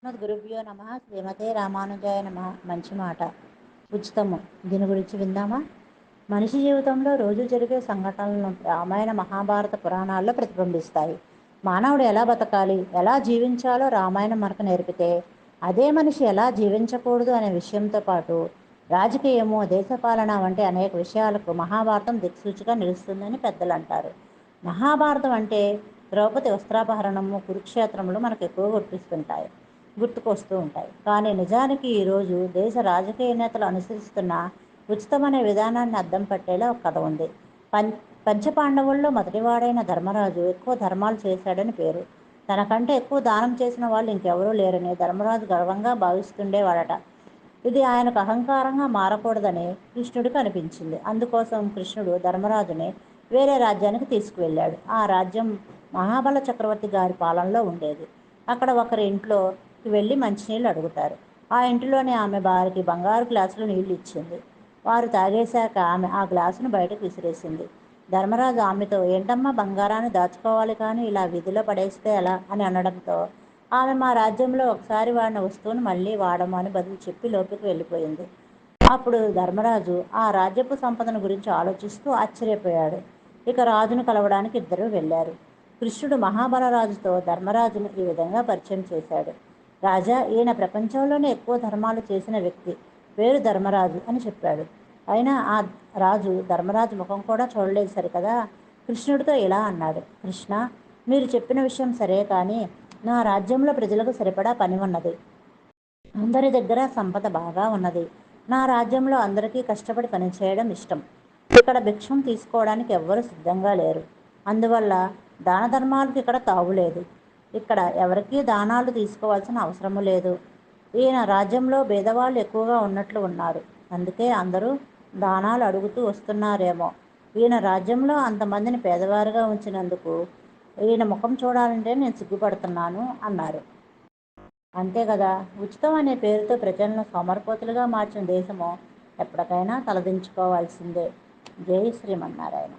గురుభ్యో నమ శ్రీమతే రామానుజాయ నమ. మంచి మాట, ఉచితము. దీని గురించి విందామా? మనిషి జీవితంలో రోజు జరిగే సంఘటనలను రామాయణ మహాభారత పురాణాల్లో ప్రతిబింబిస్తాయి. మానవుడు ఎలా బతకాలి, ఎలా జీవించాలో రామాయణం మనకు నేర్పితే, అదే మనిషి ఎలా జీవించకూడదు అనే విషయంతో పాటు రాజకీయము, దేశపాలన వంటి అనేక విషయాలకు మహాభారతం దిక్సూచిగా నిలుస్తుందని పెద్దలు అంటారు. మహాభారతం అంటే ద్రౌపది వస్త్రాపహరణము, కురుక్షేత్రములు మనకు ఎక్కువ గుర్తుకొస్తూ ఉంటాయి. కానీ నిజానికి ఈరోజు దేశ రాజకీయ నేతలు అనుసరిస్తున్న ఉచితమనే విధానాన్ని అద్దం పట్టేలా ఒక కథ ఉంది. పంచపాండవుల్లో మొదటివాడైన ధర్మరాజు ఎక్కువ ధర్మాలు చేశాడని పేరు. తనకంటే ఎక్కువ దానం చేసిన వాళ్ళు ఇంకెవరూ లేరని ధర్మరాజు గర్వంగా భావిస్తుండేవాడట. ఇది ఆయనకు అహంకారంగా మారకూడదని కృష్ణుడికి అనిపించింది. అందుకోసం కృష్ణుడు ధర్మరాజుని వేరే రాజ్యానికి తీసుకువెళ్ళాడు. ఆ రాజ్యం మహాబల చక్రవర్తి గారి పాలనలో ఉండేది. అక్కడ ఒకరి ఇంట్లోకి వెళ్ళి మంచినీళ్ళు అడుగుతారు. ఆ ఇంటిలోని ఆమె వారికి బంగారు గ్లాసులో నీళ్లు ఇచ్చింది. వారు తాగేశాక ఆమె ఆ గ్లాసును బయటకు విసిరేసింది. ధర్మరాజు ఆమెతో, ఏంటమ్మా, బంగారాన్ని దాచుకోవాలి కానీ ఇలా వీధిలో పడేస్తే ఎలా అని అనడంతో ఆమె, మా రాజ్యంలో ఒకసారి వాడిన వస్తువును మళ్ళీ వాడము అని బదులు చెప్పి లోపలికి వెళ్ళిపోయింది. అప్పుడు ధర్మరాజు ఆ రాజ్యపు సంపదను గురించి ఆలోచిస్తూ ఆశ్చర్యపోయాడు. ఇక రాజును కలవడానికి ఇద్దరూ వెళ్ళారు. కృష్ణుడు మహాబలరాజుతో ధర్మరాజును ఈ విధంగా పరిచయం చేశాడు. రాజా, ఈయన ప్రపంచంలోనే ఎక్కువ ధర్మాలు చేసిన వ్యక్తి, పేరు ధర్మరాజు అని చెప్పాడు. అయినా ఆ రాజు ధర్మరాజు ముఖం కూడా చూడలేదు సరికదా. కృష్ణుడితో ఇలా అన్నాడు, కృష్ణ, మీరు చెప్పిన విషయం సరే, కానీ నా రాజ్యంలో ప్రజలకు సరిపడా పని ఉన్నది. అందరి దగ్గర సంపద బాగా ఉన్నది. నా రాజ్యంలో అందరికీ కష్టపడి పనిచేయడం ఇష్టం. ఇక్కడ భిక్షం తీసుకోవడానికి ఎవ్వరూ సిద్ధంగా లేరు. అందువల్ల దాన ధర్మాలకు ఇక్కడ తావులేదు. ఇక్కడ ఎవరికీ దానాలు తీసుకోవాల్సిన అవసరము లేదు. ఈయన రాజ్యంలో పేదవాళ్ళు ఎక్కువగా ఉన్నట్లు ఉన్నారు. అందుకే అందరూ దానాలు అడుగుతూ వస్తున్నారేమో. ఈయన రాజ్యంలో అంతమందిని పేదవారుగా ఉంచినందుకు ఈయన ముఖం చూడాలంటే నేను సిగ్గుపడుతున్నాను అన్నారు. అంతే కదా, ఉచితం అనే పేరుతో ప్రజలను సోమరిపోతులుగా మార్చిన దేశము ఎప్పటికైనా తలదించుకోవాల్సిందే. జై శ్రీమన్నారాయణ.